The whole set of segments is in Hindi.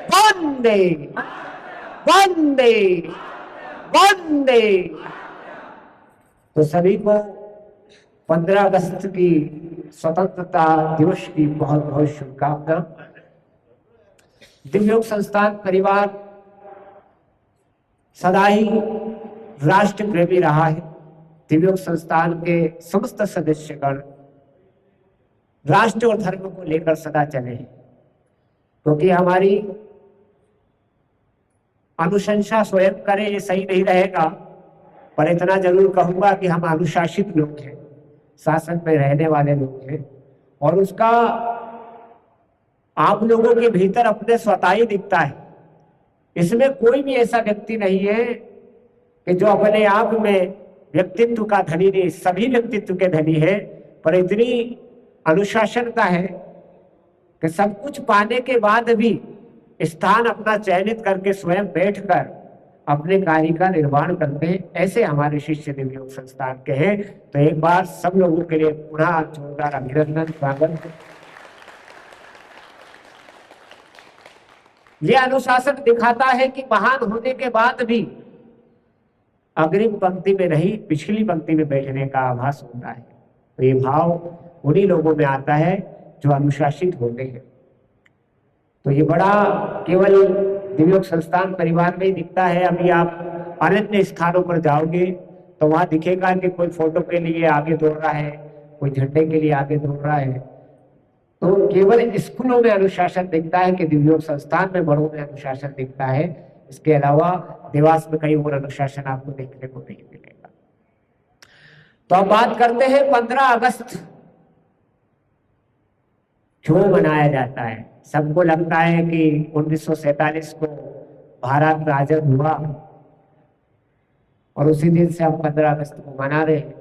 वंदे वंदे वंदे। तो सभी को 15 अगस्त की स्वतंत्रता दिवस की बहुत बहुत शुभकामना। दिव्योग संस्थान परिवार सदा ही राष्ट्र प्रेमी रहा है। दिव्योग संस्थान के समस्त सदस्यगण राष्ट्र और धर्म को लेकर सदा चले हैं, क्योंकि हमारी अनुशंसा स्वयं करें ये सही नहीं रहेगा, पर इतना जरूर कहूंगा कि हम अनुशासित लोग हैं, शासन में रहने वाले लोग हैं, और उसका आप लोगों के भीतर अपने स्वतः ही दिखता है। इसमें कोई भी ऐसा व्यक्ति नहीं है कि जो अपने आप में व्यक्तित्व का धनी नहीं, सभी व्यक्तित्व के धनी है, पर इतनी अनुशासनता है कि सब कुछ पाने के बाद भी स्थान अपना चयनित करके स्वयं बैठकर अपने कार्य का निर्माण करते हैं। ऐसे हमारे शिष्य दिव्योग संस्थान के हैं। तो एक बार सब लोगों के लिए पुनः जोरदार अभिनंदन, स्वागत। यह अनुशासन दिखाता है कि महान होने के बाद भी अग्रिम पंक्ति में नहीं, पिछली पंक्ति में बैठने का आभास होता है। तो ये भाव उन्हीं लोगों में आता है जो अनुशासित होते हैं। तो ये बड़ा केवल दिव्योग संस्थान परिवार में ही दिखता है। अभी आप अन्य स्थानों पर जाओगे तो वहां दिखेगा कि कोई फोटो के लिए आगे दौड़ रहा है, कोई झंडे के लिए आगे दौड़ रहा है। तो केवल स्कूलों में अनुशासन दिखता है कि दिव्योग संस्थान में बड़ों में अनुशासन दिखता है। इसके अलावा देवास में कहीं और अनुशासन आपको देखने को नहीं मिलेगा। तो अब बात करते हैं 15 अगस्त क्यों मनाया जाता है। सबको लगता है कि 1947 को भारत आजाद हुआ और उसी दिन से हम 15 अगस्त को मना रहे हैं,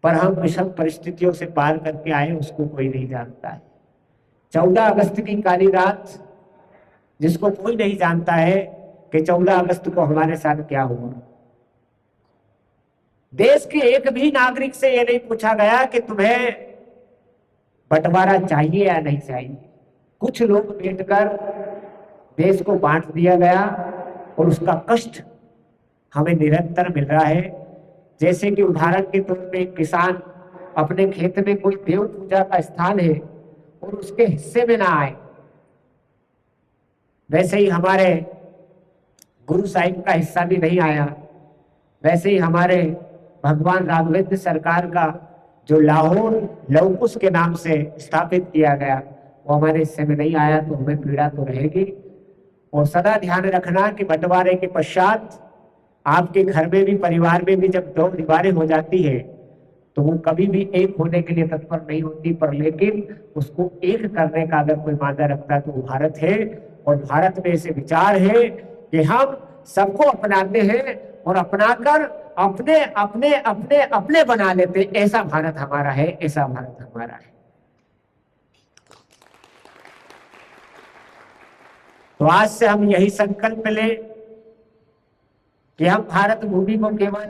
पर हम विषम परिस्थितियों से पार करके आए उसको कोई नहीं जानता है। 14 अगस्त की काली रात जिसको कोई नहीं जानता है कि 14 अगस्त को हमारे साथ क्या हुआ। देश के एक भी नागरिक से यह नहीं पूछा गया कि तुम्हें बंटवारा चाहिए या नहीं चाहिए। कुछ लोग बैठकर देश को बांट दिया गया और उसका कष्ट हमें निरंतर मिल रहा है। जैसे कि उदाहरण के तौर पे किसान अपने खेत में कोई देव पूजा का स्थान है और उसके हिस्से में ना आए, वैसे ही हमारे गुरु साहिब का हिस्सा भी नहीं आया। वैसे ही हमारे भगवान राघवेंद्र सरकार का जो लाहौर लवकुश के नाम से स्थापित किया गया वो हमारे हिस्से में नहीं आया, तो हमें पीड़ा तो रहेगी। और सदा ध्यान रखना कि बंटवारे के पश्चात आपके घर में भी, परिवार में भी जब दो दीवारें हो जाती है तो वो कभी भी एक होने के लिए तत्पर नहीं होती, पर लेकिन उसको एक करने का अगर कोई मादा रखता है तो वो भारत है। और भारत में ऐसे विचार है कि हम सबको अपनाते हैं और अपनाकर अपने अपने अपने अपने बना लेते। ऐसा भारत हमारा है, ऐसा भारत हमारा है। तो आज से हम यही संकल्प लें कि हम भारत भूमि को केवल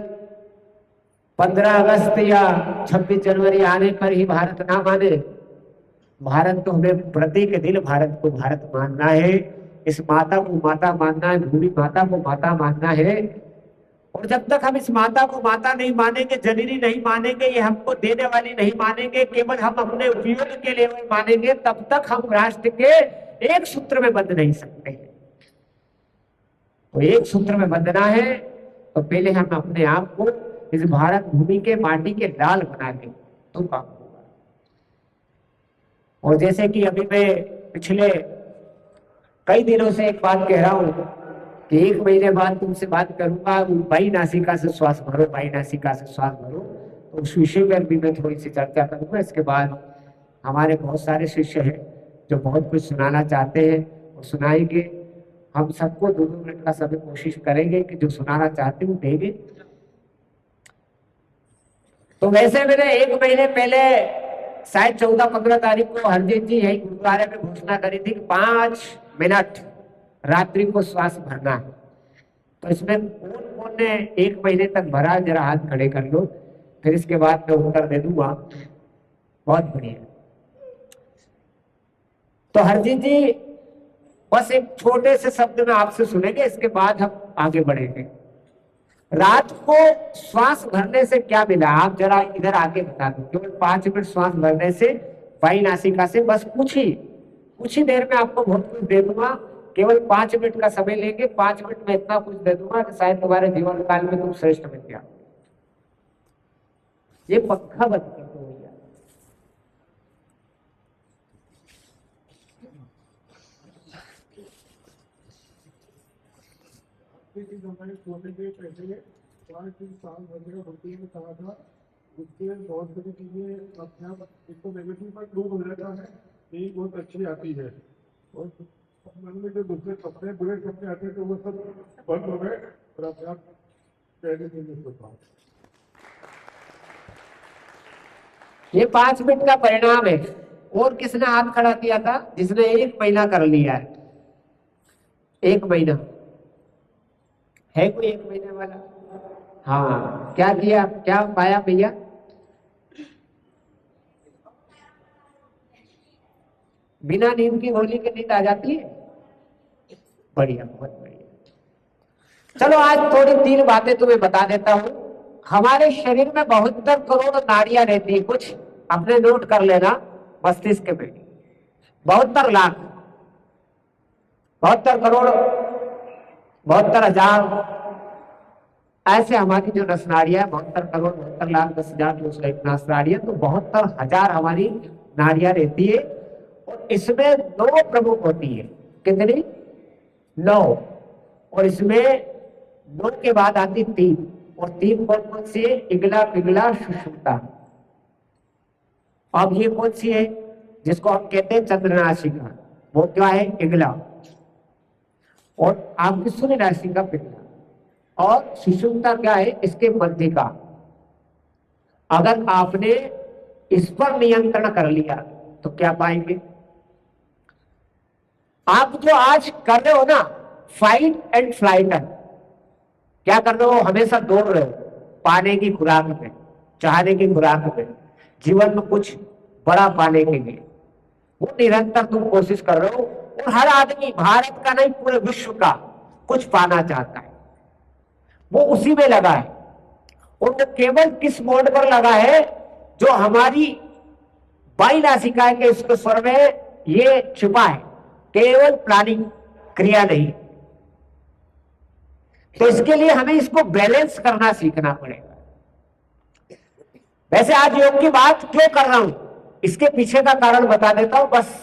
15 अगस्त या 26 जनवरी आने पर ही भारत ना माने। भारत को हमें प्रत्येक दिन भारत को भारत मानना है। इस माता को माता मानना है, भूमि माता को माता मानना है। और जब तक हम इस माता को माता नहीं मानेंगे, जननी नहीं मानेंगे, ये हमको देने वाली नहीं मानेंगे, केवल हम अपने उपयोग के लिए मानेंगे, तब तक हम राष्ट्र के एक सूत्र में बंध नहीं सकते। तो एक सूत्र में बंधना है तो पहले हम अपने आप को इस भारत भूमि के माटी के लाल बना दें तो काम होगा। और जैसे कि अभी मैं पिछले कई दिनों से एक बात कह रहा हूं कि 1 महीने बाद तुमसे बात करूंगा, बाई नासिका से श्वास भरो, बाई नासिका से श्वास भरो। तो उस विषय पर भी मैं थोड़ी सी चर्चा करूंगा। इसके बाद हमारे बहुत सारे शिष्य हैं जो बहुत कुछ सुनाना चाहते हैं और सुनाएंगे। हम सबको 2-2 मिनट का समय कोशिश करेंगे कि जो सुनाना चाहते हैं वो देंगे। तो वैसे मैंने 1 महीने पहले शायद 14-15 तारीख को हरजीत जी यही गुरुद्वारे में घोषणा करी थी कि 5 मिनट रात्रि को श्वास भरना है। तो इसमें कौन ने 1 महीने तक भरा, जरा हाथ खड़े कर लो, फिर इसके बाद मैं उत्तर दे दूंगा। बहुत बढ़िया। तो हरजीत जी बस एक छोटे से शब्द में आपसे सुनेंगे, इसके बाद हम आगे बढ़ेंगे। रात को श्वास भरने से क्या मिला, आप जरा इधर आके बता दो। केवल 5 मिनट श्वास भरने से वायु नासिका से, बस कुछ ही देर में आपको बहुत कुछ दे दूंगा। केवल 5 मिनट का समय लेंगे, 5 मिनट में इतना कुछ दे दूंगा कि शायद तुम्हारे जीवन काल में तुम श्रेष्ठ बन गया। ये पंखा बंद कर दो भैया। सोने के पहले 4-3 साल वगैरह होती है, कहा था उसके बहुत सारी चीजें अपने आप एक तो नेगेटिव पर प्रूव हो जाता है, एक बहुत अच्छी आती है, और मन में जो दूसरे सपने बुरे सपने आते हैं तो वो सब बंद हो गए और अपने आप पहले दिन होता है। ये 5 मिनट का परिणाम है। और किसने हाथ खड़ा किया था, जिसने 1 महीना कर लिया है? 1 महीना है कोई 1 महीने वाला? हाँ, क्या किया, क्या पाया भैया? बिना नींद की गोली की नींद आ जाती है? बढ़िया, बहुत बढ़िया। चलो आज थोड़ी 3 बातें तुम्हें बता देता हूं। हमारे शरीर में 72 करोड़ नाड़ियां रहती है, कुछ अपने नोट कर लेना मस्तिष्क में। 72 लाख, 72 करोड़, 72,000 ऐसे हमारी जो रसनाड़ियां, 72 करोड़ 72 लाख 10,000 नस नाड़ियां, तो 72,000 हमारी नाड़ियां रहती है। और इसमें 9 प्रमुख होती है। कितनी? 9। और इसमें 9 के बाद आती 3, और 3 कौन कौन सी है? इगला, पिगला, सुषुप्ता। अब ये कौन सी है जिसको हम कहते हैं चंद्र राशि का? वो क्या है? इगला। और आपकी सूर्य राशि का पिगला। और सुषुप्ता क्या है? इसके मध्य का। अगर आपने इस पर नियंत्रण कर लिया तो क्या पाएंगे? आप जो आज कर रहे हो ना, फाइट एंड फ्लाइट, क्या कर रहे हो? हमेशा दौड़ रहे हो पाने की खुराक में, चाहने की खुराक में, जीवन में कुछ बड़ा पाने के लिए। वो निरंतर तुम कोशिश कर रहे हो। और हर आदमी, भारत का नहीं पूरे विश्व का, कुछ पाना चाहता है, वो उसी में लगा है। और वो केवल किस मोड पर लगा है? जो हमारी वायु नासिका के इसके स्वर में ये छुपा है, केवल प्लानिंग, क्रिया नहीं। तो इसके लिए हमें इसको बैलेंस करना सीखना पड़ेगा। वैसे आज योग की बात क्यों कर रहा हूं, इसके पीछे का कारण बता देता हूं, बस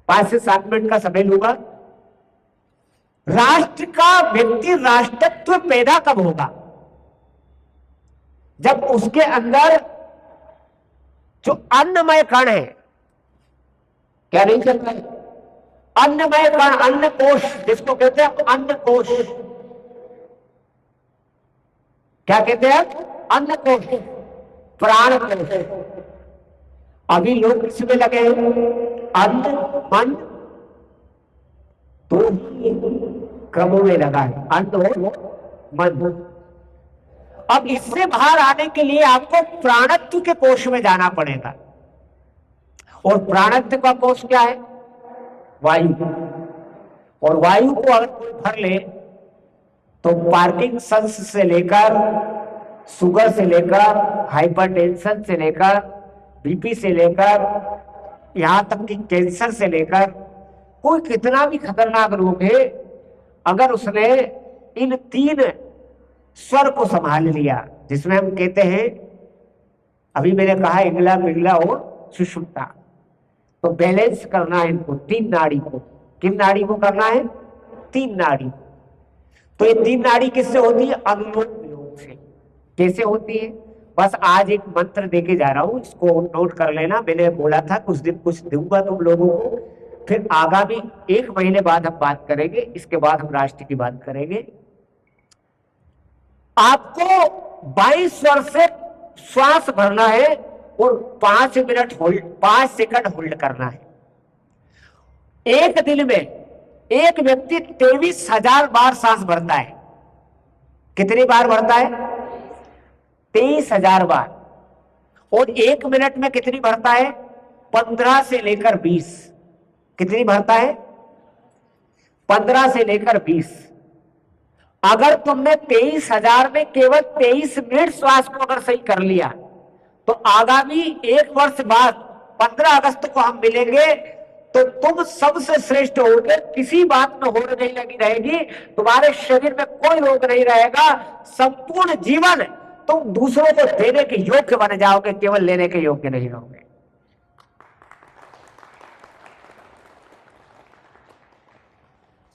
5 से 7 मिनट का समय लूंगा। राष्ट्र का व्यक्ति राष्ट्रत्व पैदा कब होगा? जब उसके अंदर जो अन्नमय कण है, क्या नहीं चलता है? अन्नमय कण, अन्न कोश जिसको कहते हैं अन्न कोश, क्या कहते हैं? अन्न कोश, प्राण कोश। अभी लोग किसमें लगे हैं? अन्न, मन, तो क्रमों में लगा है, अन्न और मन। अब इससे बाहर आने के लिए आपको प्राणत्व के कोश में जाना पड़ेगा। और प्राणत्व का कोश क्या है? वायु। और वायु को अगर कोई भर ले तो पार्किंसंस से लेकर, शुगर से लेकर, हाइपरटेंशन से लेकर, बीपी से लेकर, यहां तक कि कैंसर से लेकर, कोई कितना भी खतरनाक रोग है, अगर उसने इन 3 स्वर को संभाल लिया, जिसमें हम कहते हैं, अभी मैंने कहा इगला, पिगला और सुषुप्ता, तो बैलेंस करना है इनको, 3 नाड़ी को। किन नाड़ी को करना है? 3 नाड़ी। तो ये 3 नाड़ी किससे होती है? अनुलोम विलोम से। कैसे होती है? बस आज एक मंत्र देके जा रहा हूं, इसको नोट कर लेना। मैंने बोला था कुछ दिन कुछ दूंगा तुम लोगों को, फिर आगामी 1 महीने बाद हम बात करेंगे। इसके बाद हम राष्ट्र की बात करेंगे। आपको 22 स्वर से श्वास भरना है और 5 मिनट होल्ड, 5 सेकंड होल्ड करना है। एक दिन में एक व्यक्ति 23,000 बार सांस भरता है। कितनी बार भरता है? 23,000 बार। और 1 मिनट में कितनी भरता है? 15 से लेकर 20। कितनी भरता है? 15 से लेकर 20। अगर तुमने 23,000 में केवल 23 मिनट श्वास को अगर सही कर लिया तो आगामी 1 वर्ष बाद 15 अगस्त को हम मिलेंगे तो तुम सबसे श्रेष्ठ होगे। किसी बात में होड़ नहीं लगी रहेगी, तुम्हारे शरीर में कोई रोग नहीं रहेगा। संपूर्ण जीवन तुम दूसरों को देने के योग्य बन जाओगे, केवल लेने के योग्य नहीं रहोगे।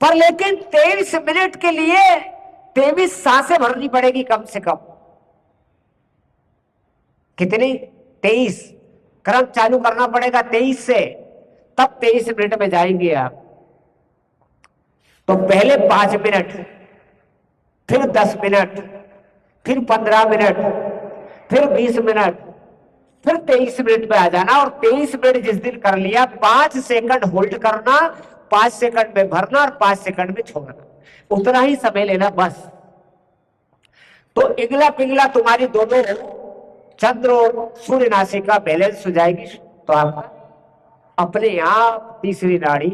पर लेकिन 23 मिनट के लिए 23 सांसें भरनी पड़ेगी कम से कम। कितनी? 23। क्रम चालू करना पड़ेगा 23 से, तब 23 मिनट में जाएंगे आप। तो पहले 5 मिनट, फिर 10 मिनट, फिर 15 मिनट, फिर 20 मिनट, फिर 23 मिनट पे आ जाना। और 23 मिनट जिस दिन कर लिया, 5 सेकंड होल्ड करना, 5 सेकंड में भरना और 5 सेकंड में छोड़ना, उतना ही समय लेना बस। तो इगला पिघला तुम्हारी दोनों चंद्र और सूर्य नासिका बैलेंस हो जाएगी। तो आपका अपने आप तीसरी नाड़ी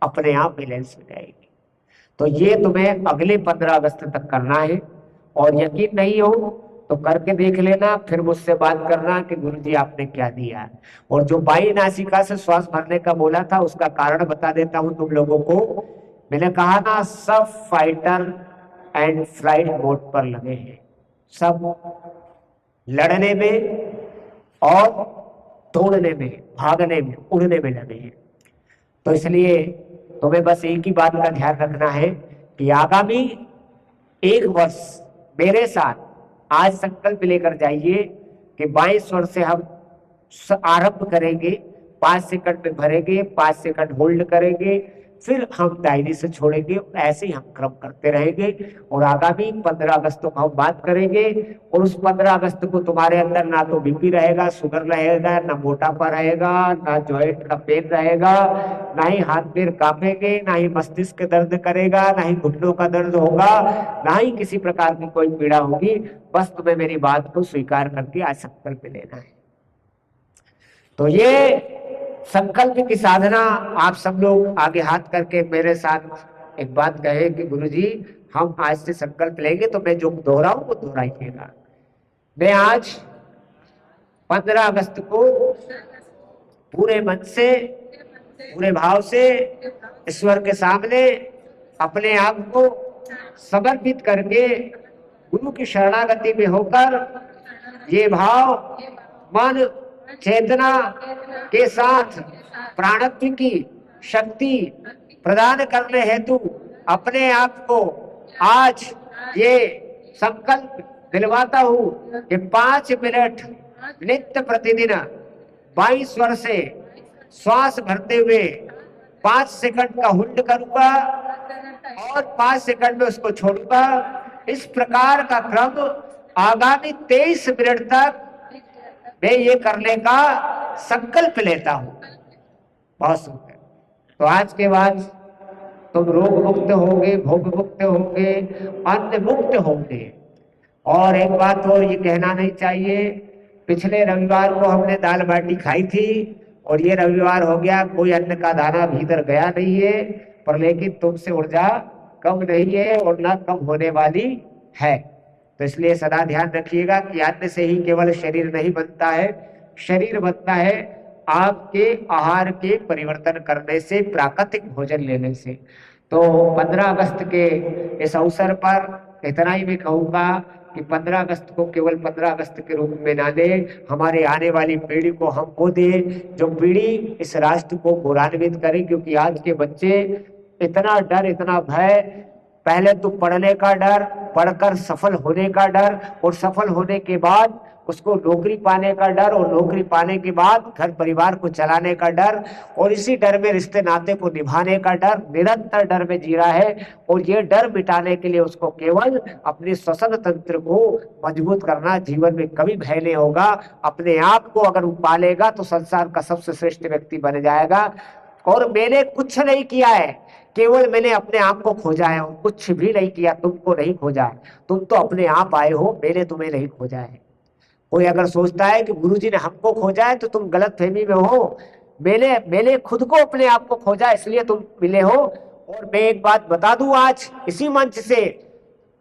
अपने आप बैलेंस हो जाएगी। तो ये तुम्हें अगले 15 अगस्त तक करना है। और यकीन नहीं हो तो करके देख लेना, फिर मुझसे बात करना कि गुरुजी आपने क्या दिया। और जो बाई नासिका से श्वास भरने का बोला था उसका कारण बता देता हूं तुम लोगों को। मैंने कहा ना, सब फाइटर एंड फ्लाइट मोड पर लगे हैं, सब लड़ने में और तोड़ने में, भागने में, उड़ने में लगे हैं। तो इसलिए तुम्हें बस एक ही बात का ध्यान रखना है कि आगामी 1 वर्ष मेरे साथ आज संकल्प लेकर जाइए कि 22 वर्ष से हम आरंभ करेंगे। 5 सेकंड में भरेंगे, 5 सेकंड होल्ड करेंगे, फिर हम दाहिने से छोड़ेंगे। ऐसे ही हम क्रम करते रहेंगे। और आगामी 15 अगस्त को हम बात करेंगे। और उस 15 अगस्त को तुम्हारे अंदर ना तो बीपी रहेगा, शुगर रहेगा, ना मोटापा रहेगा, ना जॉइंट का पेन रहेगा, ना ही हाथ पैर कांपेंगे, ना ही मस्तिष्क दर्द करेगा, ना ही घुटनों का दर्द होगा, ना ही किसी प्रकार की कोई पीड़ा होगी। बस तुम्हें मेरी बात को स्वीकार करके आज संकल्प लेना है। तो ये संकल्प की साधना आप सब लोग आगे हाथ करके मेरे साथ एक बात कहे कि गुरुजी हम आज से संकल्प लेंगे। तो मैं जो दोहराऊं वो दोहराइएगा। मैं आज 15 अगस्त को पूरे मन से, पूरे भाव से ईश्वर के सामने अपने आप को समर्पित करके गुरु की शरणागति में होकर ये भाव मन चेतना के साथ प्राणत्व की शक्ति प्रदान करने हेतु अपने आप को आज ये संकल्प दिलवाता हूं कि 5 मिनट नित्य प्रतिदिन 22 वर्ष से श्वास भरते हुए 5 सेकंड का होल्ड करूंगा और 5 सेकंड में उसको छोड़ूंगा। इस प्रकार का क्रम आगामी 23 मिनट तक मैं ये करने का संकल्प लेता हूं। बहुत सुंदर। तो आज के बाद तुम रोग मुक्त होगे, भोग मुक्त होगे, अन्न मुक्त होंगे। और एक बात और ये कहना नहीं चाहिए, पिछले रविवार को हमने दाल बाटी खाई थी और ये रविवार हो गया, कोई अन्न का दाना भीतर गया नहीं है। पर लेकिन तुमसे ऊर्जा कम नहीं है और ना कम होने वाली है। तो इसलिए सदा ध्यान रखिएगा कि अन्न से ही केवल शरीर नहीं बनता है, शरीर बनता है आपके आहार के परिवर्तन करने से, प्राकृतिक भोजन लेने से। तो 15 अगस्त के इस अवसर पर इतना ही मैं कहूंगा कि 15 अगस्त को केवल 15 अगस्त के रूप में ना दे, हमारे आने वाली पीढ़ी को हम वो दे जो पीढ़ी इस राष्ट्र को गौरवान्वित करे। क्योंकि आज के बच्चे इतना डर, इतना भय, पहले तो पढ़ने का डर, पढ़कर सफल होने का डर, और सफल होने के बाद उसको नौकरी पाने का डर, और नौकरी पाने के बाद घर परिवार को चलाने का डर, और इसी डर में रिश्ते नाते को निभाने का डर, निरंतर डर में जी रहा है। और ये डर मिटाने के लिए उसको केवल अपने श्वसन तंत्र को मजबूत करना, जीवन में कभी भय नहीं होगा। अपने आप को अगर वो पालेगा तो संसार का सबसे श्रेष्ठ व्यक्ति बन जाएगा। और मैंने कुछ नहीं किया है, केवल मैंने अपने आप को खोजा है, कुछ भी नहीं किया, तुमको नहीं खोजा है। तुम तो अपने आप आए हो, मैंने तुम्हें नहीं खोजा है। कोई अगर सोचता है कि गुरुजी ने हमको खोजा है तो तुम गलत फहमी में हो। मैंने खुद को, अपने आप को खोजा, इसलिए तुम मिले हो। और मैं एक बात बता दूं आज इसी मंच से,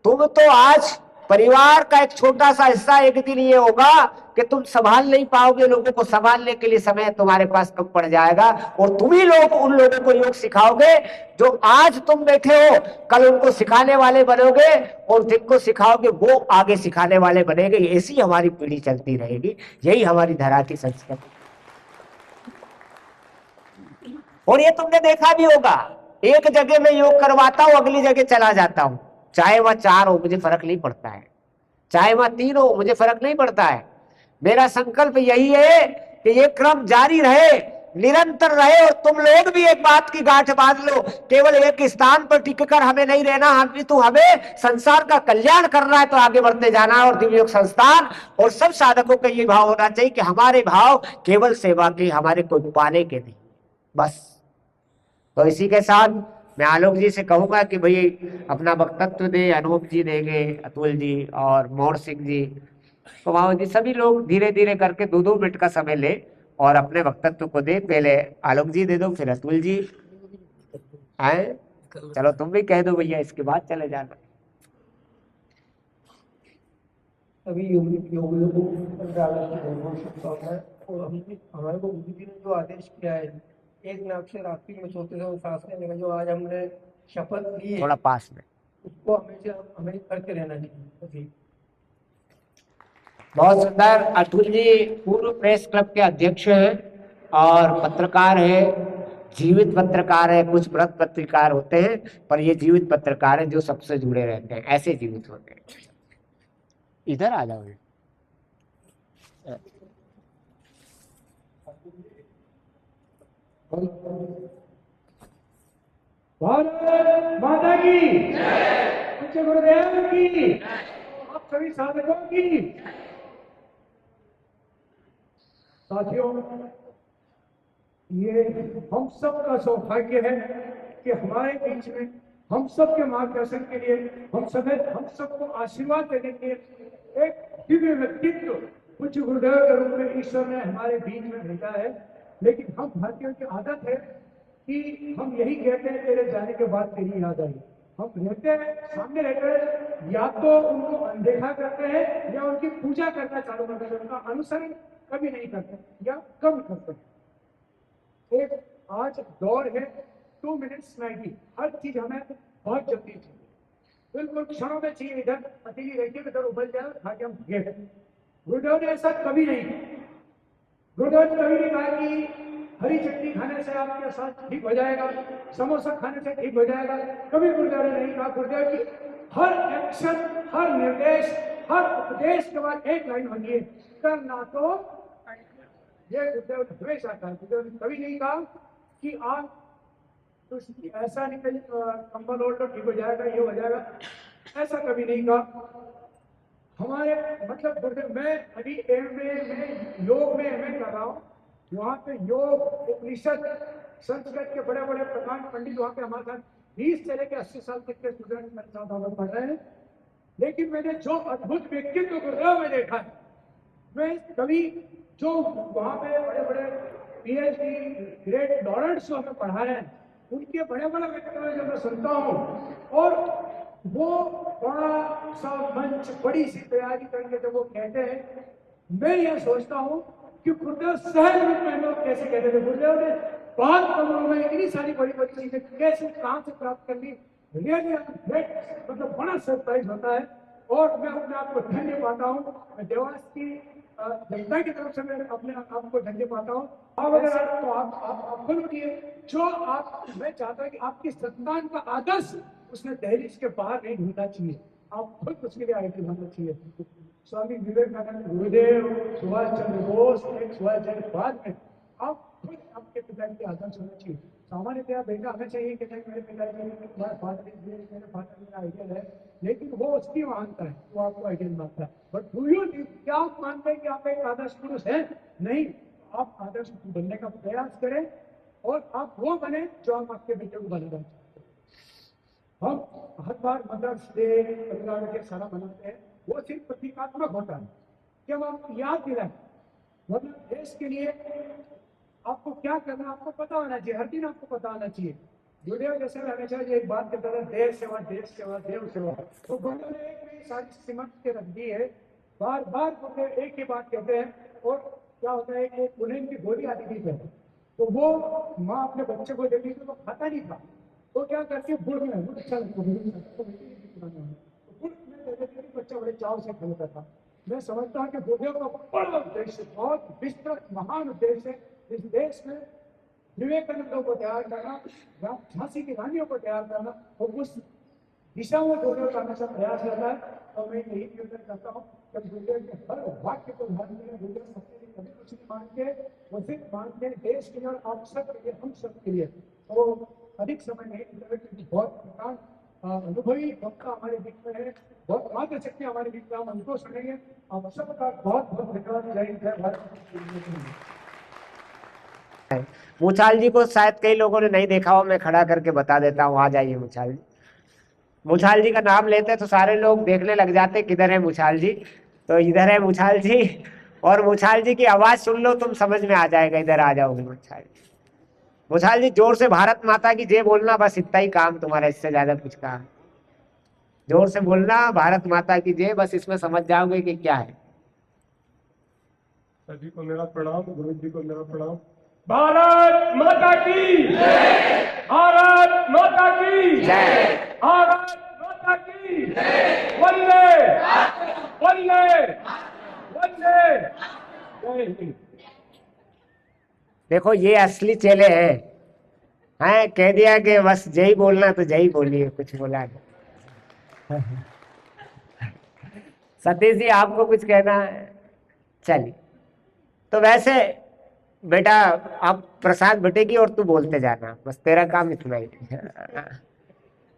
तुम तो आज परिवार का एक छोटा सा हिस्सा एक दिन ये होगा कि तुम संभाल नहीं पाओगे, लोगों को संभालने के लिए समय तुम्हारे पास कम पड़ जाएगा, और तुम ही लोग उन लोगों को योग सिखाओगे जो आज तुम बैठे हो, कल उनको सिखाने वाले बनोगे, और जिनको सिखाओगे वो आगे सिखाने वाले बनेंगे। ऐसी हमारी पीढ़ी चलती रहेगी, यही हमारी धरा की संस्कृति। और ये तुमने देखा भी होगा, एक जगह मैं योग करवाता हूं, अगली जगह चला जाता हूं, चाहे वह 4 हो मुझे फर्क नहीं पड़ता है, चाहे वह 3 हो मुझे फर्क नहीं पड़ता है। मेरा संकल्प यही है कि ये क्रम जारी रहे, निरंतर रहे, और तुम लोग भी एक बात की गांठ बांध लो, केवल एक स्थान पर टिककर हमें नहीं रहना, हमें संसार का कल्याण करना है, तो आगे बढ़ते जाना है। और दिव्य योग संस्थान और सब साधकों का ये भाव होना चाहिए कि हमारे भाव केवल सेवा के, हमारे कोई पाने के नहीं, बस। तो इसी के साथ मैं आलोक जी से कहूंगा कि भाई अपना वक्तव्य दे, अनूप जी देंगे, अतुल जी और मोहन सिंह जी, कुमाऊं जी, सभी लोग धीरे धीरे करके 2-2 मिनट का समय ले और अपने वक्तव्य को दे। पहले आलोक जी दे दो, फिर अतुल जी आए, चलो तुम भी कह दो भैया, इसके बाद चले जाना। अभी योगियों को बहुत शुभकामनाएं। और हमारे को गुरु जी ने जो आदेश किया है, एक नाक से रात्रि में सोते समय सांस लेने का, जो आज हमने शपथ ली है, थोड़ा पास में, उसको हमेशा हमें करके रहना चाहिए। बहुत सुंदर। अतुल जी पूर्व प्रेस क्लब के अध्यक्ष हैं और पत्रकार है, जीवित पत्रकार है। कुछ मृत पत्रकार होते हैं, पर ये जीवित पत्रकार है जो सबसे जुड़े रहते हैं, ऐसे जीवित होते हैं। इधर आ जाओ। भारत माता की जय, गुरुदेव की, आप सभी साधकों की। साथियों, ये हम सब का सौभाग्य है कि हमारे बीच में हम सब के मार्गदर्शन के लिए, हम सबको आशीर्वाद देने के लिए एक दिव्य व्यक्तित्व कुछ गुरुदेव के रूप में ईश्वर ने हमारे बीच में भेजा है। लेकिन हम भारतीयों की आदत है कि हम यही कहते हैं, तेरे जाने के बाद तेरी याद आई। हम रहते हैं, सामने रहते हैं, या तो उनको अनदेखा करते हैं या उनकी पूजा करना चालू करते हैं, उनका अनुसरण कभी नहीं करते या कम करते हैं। एक आज दौर है 2 मिनट्स मैगी, हर चीज हमें बहुत जल्दी चाहिए, बिल्कुल क्षणों में चाहिए। इधर पतीली रखिए, इधर उबल जाए, खा के हम गए। गुरुदेव ने ऐसा कभी नहीं किया। गुरुदेव ने कभी नहीं कहा कि हरी चटनी खाने से आपके साथ ठीक हो जाएगा, समोसा खाने से ठीक हो जाएगा, कभी गुरुदेव ने नहीं कहा। गुरुदेव की हर एक्शन, हर निर्देश, हर उपदेश के बाद एक लाइन होती है, करना तो ये गुरुदेव ने हमेशा कहा। गुरुदेव ने कभी नहीं कहा कि आप कुछ ऐसा नहीं कहीं कंबल ओढ़ लो ठीक हो जाएगा, ये हो जाएगा, ऐसा कभी नहीं कहा। हमारे मतलब गुरुदेव, मैं अभी एमए में योग में एमए कर रहा हूँ, वहाँ पे योग उपनिषद संस्कृत के बड़े बड़े प्रकांड पंडित वहाँ पे हमारे साथ 20 से लेकर 80 साल तक के स्टूडेंट मेरे साथ आगे पढ़ रहे हैं। लेकिन मैंने जो अद्भुत व्यक्तित्व गुरुदेव में देखा है, मैं कभी जो वहाँ पे बड़े बड़े पीएचडी ग्रेड लॉरेंट्स जो हमें पढ़ा रहे हैं, उनके बड़े बड़े व्यक्तित्व जब मैं सुनता हूँ, और वो बड़ा सा मंच, बड़ी सी तैयारी करके जब वो कहते हैं, मैं यह सोचता हूँ कि गुरुदेव सहज रूप में लोग कैसे कहते थे। गुरुदेव ने बहुत कम उम्र में इतनी सारी बड़ी बड़ी चीजें कैसे कहाँ से प्राप्त कर ली, रियली ग्रेट, मतलब बड़ा सरप्राइज होता है। और मैं अपने आप को धन्य पाता हूँ, मैं देवास की जनता की तरफ से मैं अपने आप को धन्य पाता हूँ। अब अगर तो आप खुद उठिए, जो आप, मैं चाहता हूँ कि आपकी संतान का आदर्श उसने दहलीज के बाहर नहीं ढूंढना चाहिए, आप खुद उसके लिए आगे बढ़ना चाहिए। स्वामी विवेकानंद, गुरुदेव, सुभाष चंद्र बोस, सुभाष चंद्र बाद में आप खुद आपके पिता के आदर्श होना चाहिए। सामान्यतः बेटा हमें चाहिए कि नहीं मेरे पिताजी मेरे फादर मेरा आइडियल है, लेकिन वो उसकी मानता है, वो आपको आइडियल मानता है। बट डू यू, क्या आप मानते हैं कि आप एक आदर्श पुरुष हैं? नहीं, आप आदर्श बनने का प्रयास करें और आप वो बने जो आप आपके बेटे को बनाना चाहते हैं। हम हर बार मदर्स डे के सारा मनाते हैं, वो सिर्फ प्रतीकात्मक होता है कि हम आपको याद दिलाएं, मतलब देश के लिए आपको क्या करना आपको पता होना चाहिए, हर दिन आपको पता होना चाहिए। दुनिया जैसे रहना चाहिए, एक बात कहता था देश सेवा देव सेवा। तो गुरु ने एक नई सारी सिमट के रख दी है। बार बार गुरु एक ही बात कहते हैं। और क्या होता है कि उन्हें इनकी गोली आती थी पहले, तो वो माँ अपने बच्चे को देती थी तो खाता नहीं था, तो क्या करती है गुड़ में, गुड़ अच्छा लगता है तो गुड़ में दे देती थी, बच्चा बड़े चाव से खाता था। मैं समझता हूँ कि बुढ़ियों का बड़ा उद्देश्य, बहुत विस्तृत महान उद्देश्य है इस देश में विवेकानंदों को तैयार करना, झांसी की रानियों को तैयार करना, और उस दिशा में बुढ़ियों का हमेशा प्रयास रहता है। और मैं यही निवेदन करता हूँ कि बुढ़ियों के हर वाक्य को ध्यान दें, बुढ़ियों सबके लिए कभी कुछ नहीं मांगते, वो सिर्फ मांगते हैं देश के लिए और आप सब के लिए, हम सब के लिए। तो अधिक समय नहीं निकले, क्योंकि बहुत प्रकार अनुभवी वक्ता हमारे बीच में है, बहुत मात्र शक्ति हमारे बीच में, हम उनको सुनेंगे। आप सबका बहुत बहुत धन्यवाद। जय हिंद, जय भारत। मुछाल जी को शायद कई लोगों ने नहीं देखा हो, मैं खड़ा करके बता देता हूँ। आ जाइए मुछाल जी। मुछाल जी का नाम लेते तो सारे लोग देखने लग जाते किधर है मुछाल जी, तो इधर है मुछाल जी। और मुछाल जी की आवाज सुन लो, तुम समझ में आ जाएगा, इधर आ जाओगे मुछाल जी। मुछाल जी जोर से भारत माता की जय बोलना, बस इतना ही काम तुम्हारा, इससे ज्यादा कुछ काम। जोर से बोलना भारत माता की जय, बस इसमें समझ जाओगे कि क्या है। सभी को मेरा प्रणाम, गुरु जी को मेरा प्रणाम। भारत माता की जय, भारत माता की जय, भारत माता की जय, वंदे वंदे वंदे, जय हिंद। देखो ये असली चेले हैं, कह दिया कि बस जय ही बोलना तो जय ही बोलिए, कुछ बोला नहीं। सतीश जी आपको कुछ कहना है? चलिए, तो वैसे बेटा आप प्रसाद बटेगी और तू बोलते जाना, बस तेरा काम इतना ही।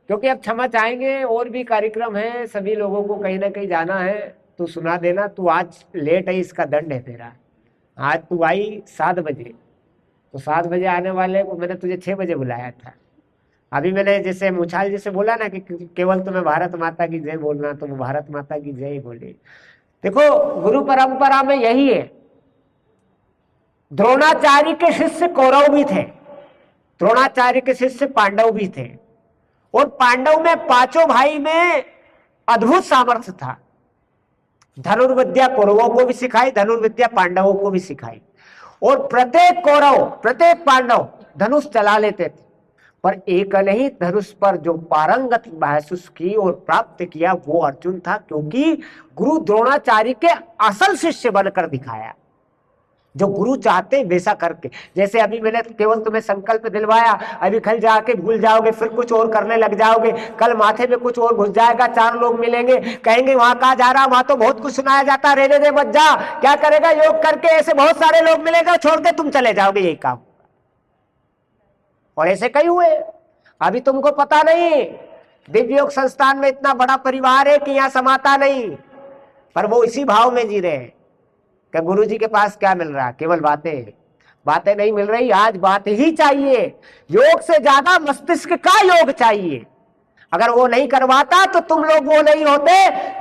क्योंकि अब क्षमा चाहेंगे, और भी कार्यक्रम है, सभी लोगों को कहीं ना कहीं जाना है, तू सुना देना। तू आज लेट है, इसका दंड है तेरा। आज तू आई 7 बजे, तो 7 बजे आने वाले को मैंने तुझे 6 बजे बुलाया था। अभी मैंने जैसे मुछाल जी से बोला ना कि केवल तुम्हें भारत माता की जय बोलना, तो वो भारत माता की जय बोले। देखो गुरु परंपरा में यही है। द्रोणाचार्य के शिष्य कौरव भी थे, द्रोणाचार्य के शिष्य पांडव भी थे, और पांडव में 5 भाई में अद्भुत सामर्थ्य था। धनुर्विद्या कौरवों को भी सिखाई, धनुर्विद्या पांडवों को भी सिखाई, और प्रत्येक कौरव प्रत्येक पांडव धनुष चला लेते थे, पर एक नहीं धनुष पर जो पारंगत महसूस की और प्राप्त किया वो अर्जुन था, क्योंकि गुरु द्रोणाचार्य के असल शिष्य बनकर दिखाया। जो गुरु चाहते वैसा करके, जैसे अभी मैंने केवल तुम्हें संकल्प दिलवाया, अभी कल जाके भूल जाओगे, फिर कुछ और करने लग जाओगे, कल माथे में कुछ और घुस जाएगा, 4 लोग मिलेंगे, कहेंगे वहां कहा जा रहा, वहां तो बहुत कुछ सुनाया जाता, रहने दे मत जा, क्या करेगा योग करके, ऐसे बहुत सारे लोग मिलेंगे, छोड़ के तुम चले जाओगे, यही काम। और ऐसे कई हुए, अभी तुमको पता नहीं, दिव्य योग संस्थान में इतना बड़ा परिवार है कि यहाँ समाता नहीं, पर वो इसी भाव में जी रहे हैं कि गुरु जी के पास क्या मिल रहा है, केवल बातें। बातें नहीं मिल रही, आज बात ही चाहिए। योग से ज्यादा मस्तिष्क का योग चाहिए। अगर वो नहीं करवाता तो तुम लोग वो नहीं होते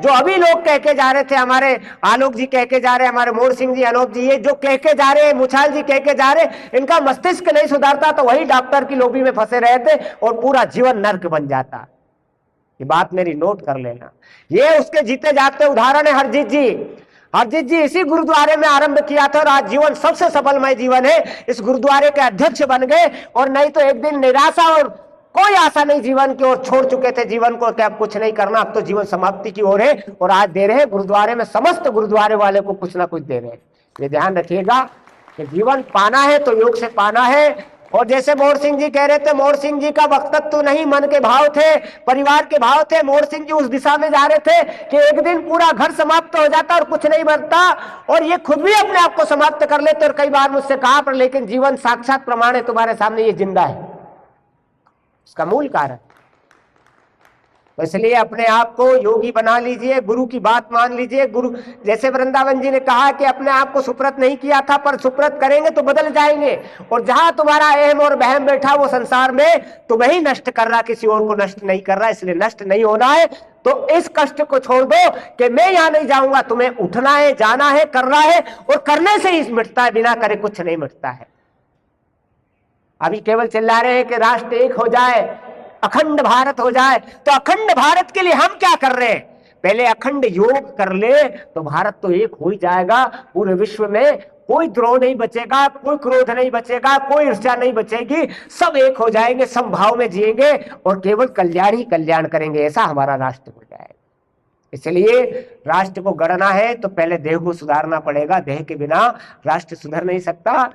जो अभी लोग कह के जा रहे थे, हमारे आलोक जी कह के जा रहे, हमारे मोर सिंह जी, अनोप जी, ये जो कह के जा रहे, मुछाल जी कह के जा रहे, इनका मस्तिष्क नहीं सुधारता तो वही डॉक्टर की लोबी में फंसे रहते और पूरा जीवन नर्क बन जाता। ये बात मेरी नोट कर लेना। ये उसके जीते जागते उदाहरण है हरजीत जी। हरजीत जी इसी गुरुद्वारे में आरंभ किया था और आज जीवन सबसे सफलमय जीवन है, इस गुरुद्वारे के अध्यक्ष बन गए। और नहीं तो एक दिन निराशा और कोई आशा नहीं जीवन की ओर छोड़ चुके थे जीवन को, कि अब कुछ नहीं करना, अब तो जीवन समाप्ति की ओर है। और आज दे रहे हैं गुरुद्वारे में, समस्त गुरुद्वारे वाले को कुछ ना कुछ दे रहे हैं। ये ध्यान रखिएगा कि जीवन पाना है तो योग से पाना है। और जैसे मोर सिंह जी कह रहे थे, मोर सिंह जी का वक्तत्व तो नहीं, मन के भाव थे, परिवार के भाव थे। मोर सिंह जी उस दिशा में जा रहे थे कि एक दिन पूरा घर समाप्त हो जाता और कुछ नहीं बनता, और ये खुद भी अपने आप को समाप्त कर लेते। और कई बार मुझसे कहा, पर लेकिन जीवन साक्षात प्रमाण है तुम्हारे सामने, ये जिंदा है, उसका मूल कारण। तो इसलिए अपने आप को योगी बना लीजिए, गुरु की बात मान लीजिए। गुरु जैसे वृंदावन जी ने कहा कि अपने आप को सुप्रत नहीं किया था, पर सुप्रत करेंगे तो बदल जाएंगे। और जहां तुम्हारा अहम और बहम बैठा वो संसार में तुम्हें ही नष्ट कर रहा, किसी और को नष्ट नहीं कर रहा। इसलिए नष्ट नहीं होना है तो इस कष्ट को छोड़ दो कि मैं यहां नहीं जाऊंगा। तुम्हें उठना है, जाना है, करना है, और करने से ही मिटता है, बिना करे कुछ नहीं मिटता है। अभी केवल चिल्ला रहे हैं कि राष्ट्र एक हो जाए, अखंड भारत हो जाए। तो अखंड भारत के लिए हम क्या कर रहे हैं? पहले अखंड योग कर ले तो भारत तो एक हो ही जाएगा। पूरे विश्व में कोई द्रोह नहीं बचेगा, कोई क्रोध नहीं बचेगा, कोई ईर्ष्या नहीं बचेगी, सब एक हो जाएंगे, समभाव में जिएंगे और केवल कल्याण ही कल्याण करेंगे। ऐसा हमारा राष्ट्र हो जाएगा। इसलिए राष्ट्र को गढ़ना है तो पहले देह को सुधारना पड़ेगा। देह के बिना राष्ट्र सुधर नहीं सकता।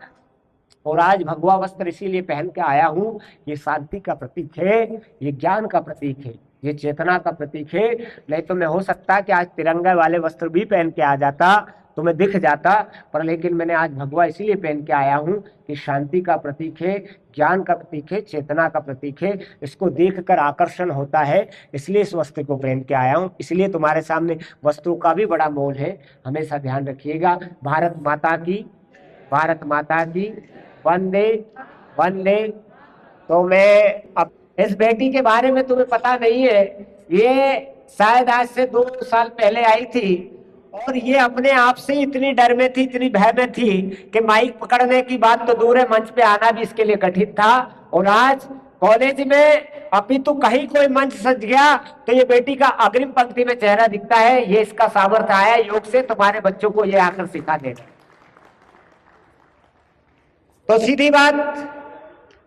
और आज भगवा वस्त्र इसीलिए पहन के आया हूं, ये शांति का प्रतीक है, ये ज्ञान का प्रतीक है, ये चेतना का प्रतीक है। नहीं तो मैं हो सकता कि आज तिरंगा वाले वस्त्र भी पहन के आ जाता तो मैं दिख जाता, पर लेकिन मैंने आज भगवा इसीलिए पहन के आया हूं कि शांति का प्रतीक है, ज्ञान का प्रतीक है, चेतना का प्रतीक है। इसको देखकर आकर्षण होता है, इसलिए इस वस्त्र को पहन के आया हूं। इसलिए तुम्हारे सामने वस्त्रों का भी बड़ा मोल है, हमेशा ध्यान रखिएगा। भारत माता की, भारत माता की वंदे वंदे। तो मैं अब इस बेटी के बारे में तुम्हें पता नहीं है, ये शायद आज से 2 साल पहले आई थी और ये अपने आप से इतनी डर में थी, इतनी भय में थी कि माइक पकड़ने की बात तो दूर है, मंच पे आना भी इसके लिए कठिन था। और आज कॉलेज में अभी तो कहीं कोई मंच सज गया तो ये बेटी का अग्रिम पंक्ति में चेहरा दिखता है। ये इसका सामर्थ्य आया योग से, तुम्हारे बच्चों को ये आकर सिखा देगा। तो सीधी बात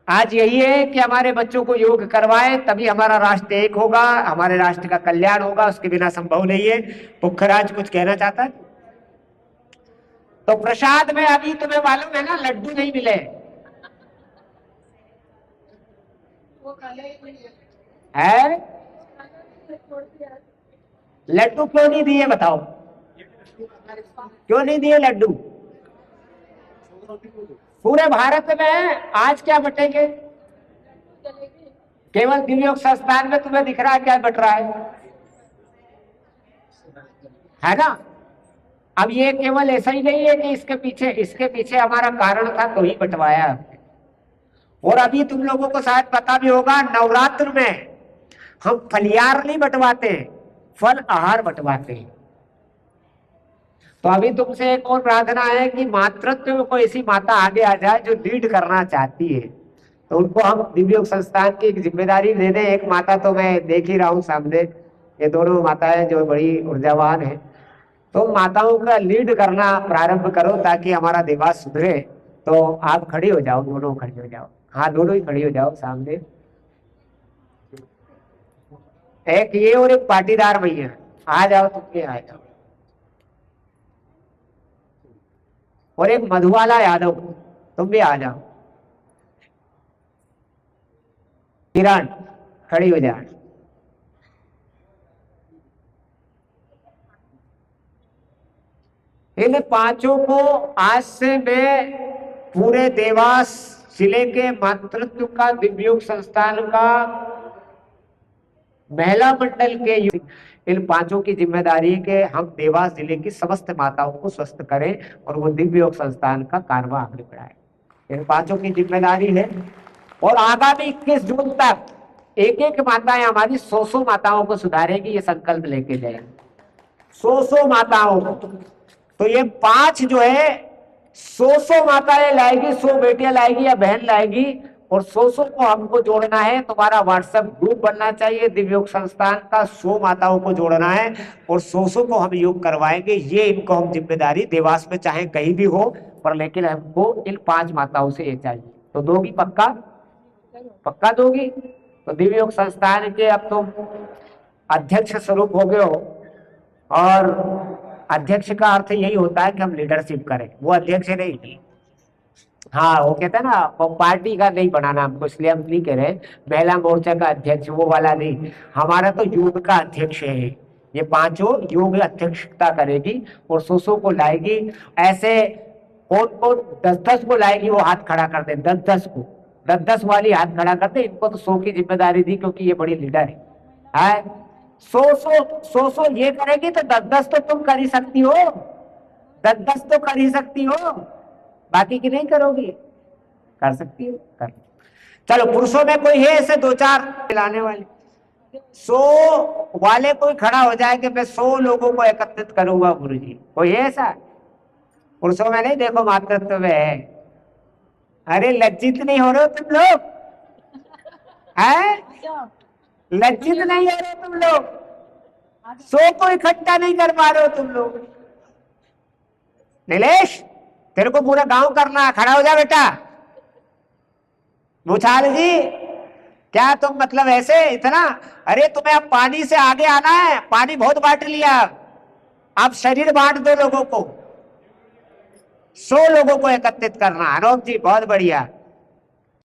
आज यही है कि हमारे बच्चों को योग करवाएं, तभी हमारा राष्ट्र एक होगा, हमारे राष्ट्र का कल्याण होगा, उसके बिना संभव नहीं है। पुखराज कुछ कहना चाहता है? तो प्रसाद में अभी तुम्हें मालूम है ना, लड्डू नहीं मिले है। लड्डू क्यों नहीं दिए बताओ, क्यों नहीं दिए लड्डू? पूरे भारत में आज क्या बटेंगे? केवल दिव्य योग संस्थान में तुम्हें दिख रहा है क्या बट रहा है ना? अब ये केवल ऐसा ही नहीं है कि इसके पीछे हमारा कारण था तो ही बंटवाया। और अभी तुम लोगों को शायद पता भी होगा, नवरात्र में हम फलियार नहीं बंटवाते, फल आहार बंटवाते हैं। तो अभी तुमसे एक और प्रार्थना है कि मातृत्व में कोई ऐसी माता आगे आ जाए जो लीड करना चाहती है, तो उनको हम दिव्य योग संस्थान की एक जिम्मेदारी दे दें। एक माता तो मैं देख ही रहा हूँ सामने, ये दोनों माताएं जो बड़ी ऊर्जावान है, तो माताओं का लीड करना प्रारंभ करो ताकि हमारा देवास सुधरे। तो आप खड़ी हो जाओ, दोनों खड़ी हो जाओ, हाँ दोनों ही खड़ी हो जाओ सामने। एक ये और एक पाटीदार भैया, आ जाओ, तुम भी आ जाओ। और एक मधुबाला यादव, तुम भी आ जाओ। किरण खड़ी हो जाए। इन पांचों को आज से मैं पूरे देवास जिले के मातृत्व का दिव्य योग संस्थान का महिला मंडल के इन पांचों की जिम्मेदारी है कि हम देवास जिले की समस्त माताओं को स्वस्थ करें और वो दिव्य योग संस्थान का कारवा आगे बढ़ाए। इन पांचों की जिम्मेदारी है। और आगामी 21 जून तक एक एक माताएं हमारी 100 माताओं को सुधारेगी, ये संकल्प लेके जाएंगे 100 माताओं को। तो ये 5 जो है 100 माताएं लाएगी, 100 बेटियां लाएगी या बहन लाएगी, और 100 को हमको जोड़ना है। तुम्हारा व्हाट्सएप ग्रुप बनना चाहिए दिव्य योग संस्थान का, 100 माताओं को जोड़ना है और 100 को हम योग करवाएंगे। ये इनको हम जिम्मेदारी देवास में चाहे कहीं भी हो, पर लेकिन हमको इन 5 माताओं से ये चाहिए। तो दोगी पक्का? पक्का दोगी? तो दिव्य योग संस्थान के अब तुम अध्यक्ष स्वरूप हो गए हो, और अध्यक्ष का अर्थ यही होता है कि हम लीडरशिप करें, वो अध्यक्ष नहीं। हाँ, वो कहते हैं ना, वो पार्टी का नहीं बनाना हमको, इसलिए हम नहीं कह रहे महिला मोर्चा का अध्यक्ष, वो वाला नहीं। हमारा तो योग का अध्यक्ष है। ये 5 योग अध्यक्षता करेगी और 100 को लाएगी। ऐसे कौन कौन 10-10 को लाएगी, वो हाथ खड़ा कर दे। 10-10 को, 10-10 वाली हाथ खड़ा कर दे। इनको तो 100 की जिम्मेदारी दी क्योंकि ये बड़ी लीडर है। 100 ये करेगी तो 10-10 तो तुम कर ही सकती हो, 10-10 तो कर ही सकती हो, बाकी की नहीं करोगी? कर सकती हो, कर। चलो, पुरुषों में कोई है ऐसे 2-4 लाने वाले? 100 वाले कोई खड़ा हो जाए कि मैं 100 लोगों को एकत्रित करूंगा गुरुजी, कोई है ऐसा? पुरुषों में नहीं, देखो मातृत्व में है। अरे लज्जित नहीं हो रहे हो तुम लोग? हैं? लज्जित नहीं हो रहे तुम लोग? 100 को इकट्ठा नहीं कर पा रहे हो तुम लोग? नीलेश, तेरे को पूरा गांव करना, खड़ा हो जा बेटा। भूचाल जी, क्या तुम मतलब ऐसे इतना? अरे तुम्हें अब पानी से आगे आना है, पानी बहुत बांट लिया, अब शरीर बांट दो लोगों को, 100 लोगों को एकत्रित करना। अनोप जी बहुत बढ़िया।